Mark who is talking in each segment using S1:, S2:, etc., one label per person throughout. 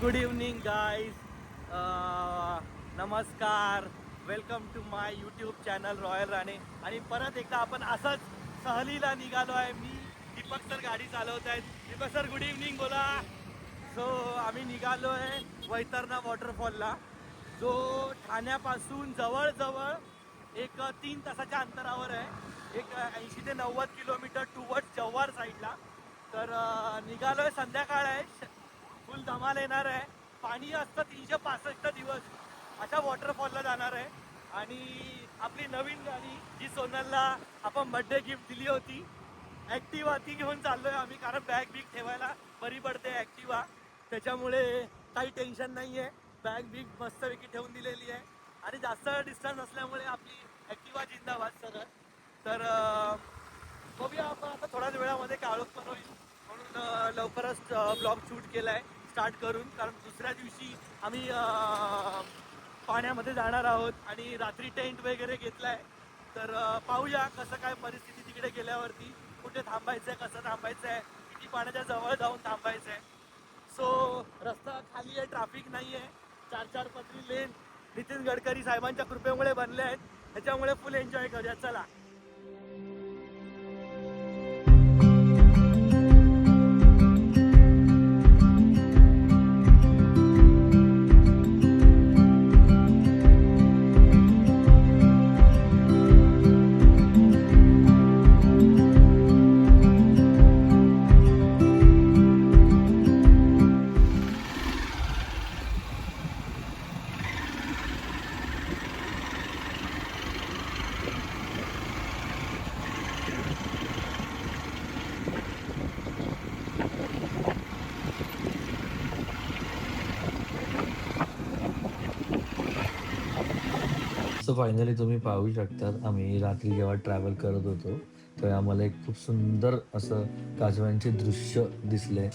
S1: Good evening guys. नमस्कार. Welcome to my YouTube channel royal Rane. आणि परत एकदा आपण असंच सहलीला निघालो आहे. मी दीपक सर गाडी चालवत आहेत. दीपक सर गुड इव्हनिंग बोला. सो आम्ही निघालो आहे वैतरणा वॉटरफॉलला, जो ठाण्यापासून जवळजवळ एक 3 तासाच्या अंतरावर आहे. एक 80 ते 90 किलोमीटर टुवर्ड्स जव्हार साईडला. तर निघालो आहे. संध्याकाळ आहे, फुल धमाल येणार आहे. पाणी असतं 365 दिवस. अशा वॉटरफॉलला जाणार आहे. आणि आपली नवीन गाडी जी सोनलला आपण बड्डे गिफ्ट दिली होती, ॲक्टिवा, ती घेऊन चाललो आहे आम्ही. कारण बॅग बिग ठेवायला बरी पडते ॲक्टिवा, त्याच्यामुळे काही टेन्शन नाही आहे. बॅग बिग मस्तपैकी ठेवून दिलेली आहे. आणि जास्त डिस्टन्स असल्यामुळे आपली ॲक्टिवा जिंदाबाद सर. तर बघूया आपण आता थोड्याच वेळामध्ये काळोख पण होईल, म्हणून लवकरच ब्लॉग शूट केला आहे स्टार्ट करून. कारण दुसऱ्या दिवशी आम्ही पाण्यामध्ये जाणार आहोत आणि रात्री टेंट वगैरे घेतला आहे. तर पाहूया कसं काय परिस्थिती तिकडे गेल्यावरती, कुठे थांबायचं आहे, कसं थांबायचं आहे, किती पाण्याच्या जवळ जाऊन थांबायचं आहे. सो रस्ता खाली आहे, ट्रॅफिक नाही आहे. 4 पदरी लेन नितीन गडकरी साहेबांच्या कृपेमुळे बनले आहेत, त्याच्यामुळे फुल एन्जॉय करूया. चला.
S2: सो फायनली तुम्ही पाहू शकतात, आम्ही रात्री जेव्हा ट्रॅव्हल करत होतो तेव्हा आम्हाला एक खूप सुंदर असं काजव्यांचे दृश्य दिसले,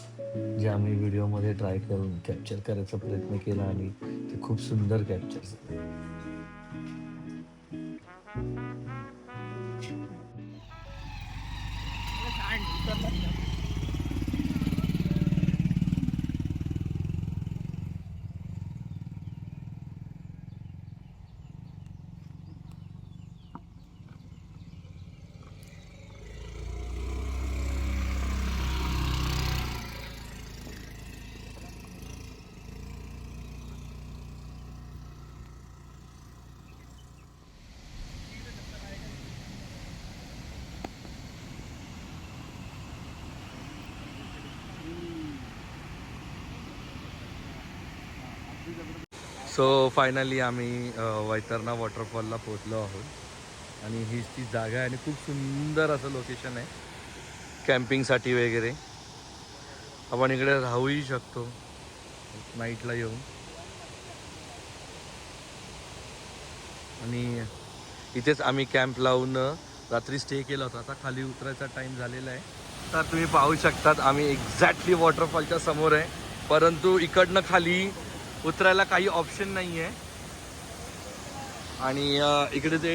S2: जे आम्ही व्हिडिओमध्ये ट्राय करून कॅप्चर करायचा प्रयत्न केला आणि ते खूप सुंदर कॅप्चर झाले. सो फायनली आम्ही वैतरणा वॉटरफॉलला पोहोचलो आहोत आणि हीच ती जागा आहे आणि खूप सुंदर असं लोकेशन आहे कॅम्पिंगसाठी वगैरे. आपण इकडे राहूही शकतो नाईटला येऊन. आणि इथेच आम्ही कॅम्प लावून रात्री स्टे केला होता. आता खाली उतरायचा टाईम झालेला आहे. तर तुम्ही पाहू शकतात आम्ही एक्झॅक्टली वॉटरफॉलच्या समोर आहे, परंतु इकडनं खाली उतरायला काही ऑप्शन नाही आहे. आणि इकडे ते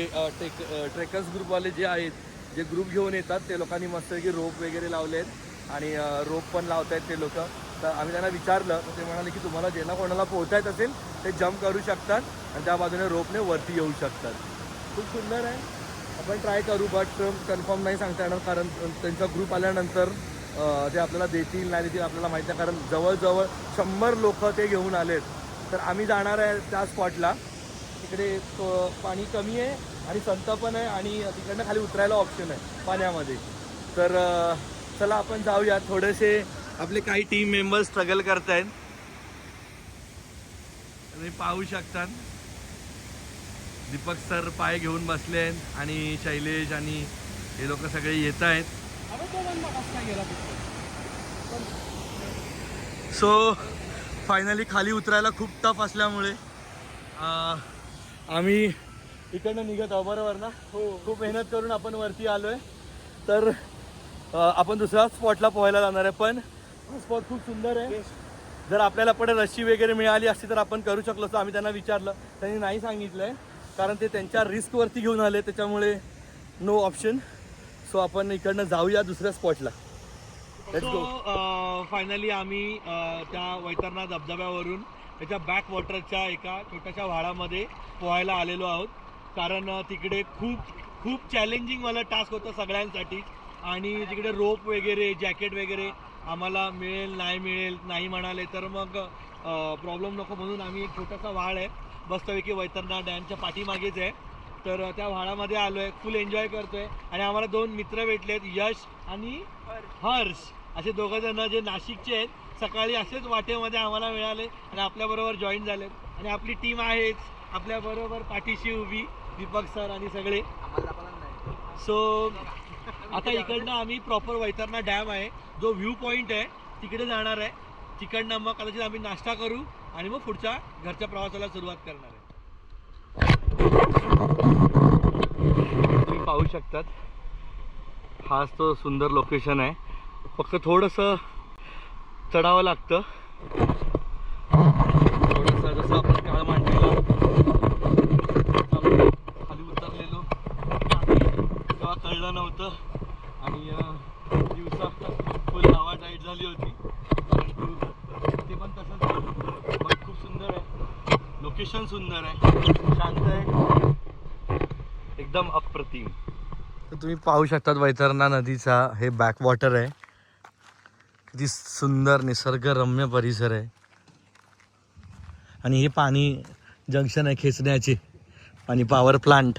S2: ट्रेकर्स ग्रुपवाले जे आहेत, जे ग्रुप घेऊन येतात, ते लोकांनी मस्तपैकी रोप वगैरे लावले आहेत आणि रोप पण लावत आहेत ते लोक. तर आम्ही त्यांना विचारलं तर ते म्हणाले की तुम्हाला ज्यांना कोणाला पोहतायत असेल ते जम्प करू शकतात आणि त्या बाजूने रोपने वरती येऊ शकतात. खूप सुंदर आहे, आपण ट्राय करू, बट कन्फर्म नाही सांगता येणार कारण त्यांचा ग्रुप आल्यानंतर ते आपल्याला देतील नाही देतील आपल्याला माहीत नाही. कारण जवळजवळ 100 लोक ते घेऊन आलेत. तर आम्ही जाणार आहे त्या स्पॉटला. तिकडे पाणी कमी आहे आणि संत पण आहे आणि तिकडनं खाली उतरायला ऑप्शन आहे पाण्यामध्ये. तर चला आपण जाऊया. थोडेसे आपले काही टीम मेंबर्स स्ट्रगल करत आहेत, तुम्ही पाहू शकतात. दीपक सर पाय घेऊन बसले आहेत आणि शैलेश आणि हे लोक सगळे येत आहेत. सो फायनली खाली उतरायला खूप टफ असल्यामुळे आम्ही इकडनं निघत आहोत, बरोबर ना? हो. खूप मेहनत करून आपण वरती आलो आहे. तर आपण दुसऱ्या स्पॉटला पोहायला जाणार आहे, पण स्पॉट खूप सुंदर आहे. जर आपल्याला पुढे रशी वगैरे मिळाली असती तर आपण करू शकलो असतो. आम्ही त्यांना विचारलं, त्यांनी नाही सांगितलं आहे कारण ते त्यांच्या रिस्कवरती घेऊन आले, त्याच्यामुळे नो ऑप्शन. सो आपण इकडनं जाऊया दुसऱ्या स्पॉटला. Let's go.
S1: फायनली आम्ही त्या वैतरणा धबधब्यावरून त्याच्या बॅक वॉटरच्या एका छोट्याशा व्हाळामध्ये पोहायला आलेलो आहोत. कारण तिकडे खूप खूप चॅलेंजिंग मला टास्क होतं सगळ्यांसाठी. आणि तिकडे रोप वगैरे जॅकेट वगैरे आम्हाला मिळेल नाही म्हणाले तर मग प्रॉब्लेम नको म्हणून आम्ही एक छोटासा व्हाळ आहे मस्तपैकी वैतरणा डॅमच्या पाठीमागेच आहे. तर त्या व्हाळामध्ये आलो आहे, फुल एन्जॉय करतोय. आणि आम्हाला 2 मित्र भेटलेत, यश आणि हर्ष, असे 2 जण जे नाशिकचे आहेत. सकाळी असेच वाटेमध्ये आम्हाला मिळाले आणि आपल्याबरोबर जॉईन झालेत. आणि आपली टीम आहेच आपल्याबरोबर पाठीशी उभी, दीपक सर आणि सगळे. सो आता इकडनं आम्ही प्रॉपर वैतरणा डॅम आहे जो व्ह्यू पॉईंट आहे तिकडे जाणार आहे. तिकडनं मग कदाचित आम्ही नाश्ता करू आणि मग पुढच्या घरच्या प्रवासाला सुरुवात करणार आहे. तुम्ही पाहू शकतात हाच तो सुंदर लोकेशन आहे. फक्त थोडंसं चढावं लागतं. थोडंसं जसं आपण काळ मांडलेला खाली उतरलेलो तेव्हा कळलं नव्हतं. आणि दिवसा फुल हवा टाईट झाली होती परंतु ते पण तसंच झालं. पण खूप सुंदर आहे, लोकेशन सुंदर आहे, शांत आहे, एकदम अप्रतिम. तर तुम्ही पाहू शकतात वैतरणा नदीचा हे बॅक वॉटर आहे. किती सुंदर निसर्गरम्य परिसर आहे. आणि हे पाणी जंक्शन आहे खेचण्याचे आणि पॉवर प्लांट.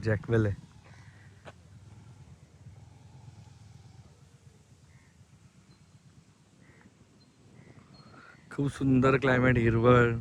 S1: जॅकवेल आहे. खूप सुंदर क्लायमेट, हिरवळ.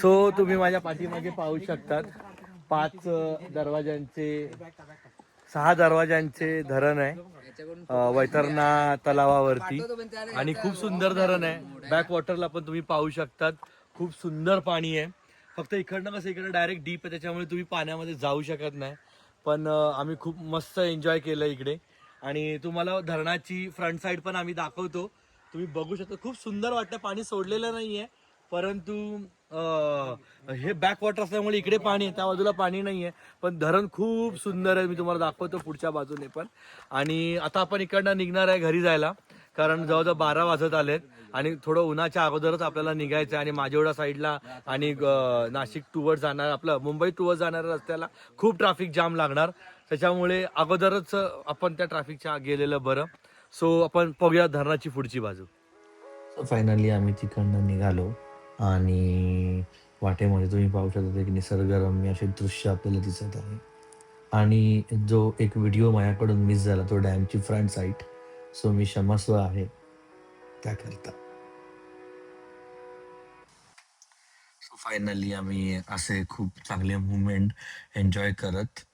S1: सो तुम्ही माझ्या पाठीमागे पाहू शकतात 5 दरवाजांचे 6 दरवाजांचे धरण आहे वैतरणा तलावावरती. आणि खूप सुंदर धरण आहे. बॅक वॉटरला पण तुम्ही पाहू शकतात खूप सुंदर पाणी आहे. फक्त इकडनं कसं इकडं डायरेक्ट डीप आहे त्याच्यामुळे तुम्ही पाण्यामध्ये जाऊ शकत नाही. पण आम्ही खूप मस्त एन्जॉय केलं इकडे. आणि तुम्हाला धरणाची फ्रंट साईड पण आम्ही दाखवतो, तुम्ही बघू शकता. खूप सुंदर वाटतं, पाणी सोडलेलं नाहीये परंतु हे बॅक वॉटर असल्यामुळे इकडे पाणी आहे, त्या बाजूला पाणी नाहीये. पण धरण खूप सुंदर आहे, मी तुम्हाला दाखवतो पुढच्या बाजूने पण. आणि आता आपण इकडनं निघणार आहे घरी जायला, कारण जवळजवळ 12 वाजत आलेत आणि थोडं उन्हाच्या अगोदरच आपल्याला निघायचं आहे. आणि माझेवडा साईडला आणि नाशिक टुवर्ड जाणार आपलं मुंबई टुवर्ड जाणाऱ्या रस्त्याला खूप ट्रॅफिक जाम लागणार, त्याच्यामुळे अगोदरच आपण त्या ट्रॅफिकच्या गेलेलं बरं. सो आपण बघूया धरणाची पुढची बाजू. फायनली आम्ही तिकडनं निघालो आणि वाटेमध्ये तुम्ही पाहू शकता की निसर्गरम्य असे दृश्य आपल्याला दिसत आहे. आणि जो एक व्हिडिओ माझ्याकडून मिस झाला तो डॅमची फ्रंट साईड, सो मी क्षमस्व आहे त्याकरता. सो फायनली आम्ही असे खूप चांगले मुवमेंट एन्जॉय करत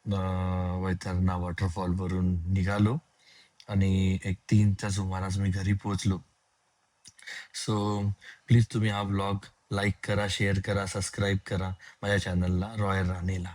S1: वैतरणा वॉटरफॉलवरून निघालो आणि एक 3च्या सुमारास मी घरी पोहोचलो. सो प्लीज तुम्ही हा व्लॉग लाईक करा, शेअर करा, सबस्क्राईब करा माझ्या चॅनलला रॉयल राणेला.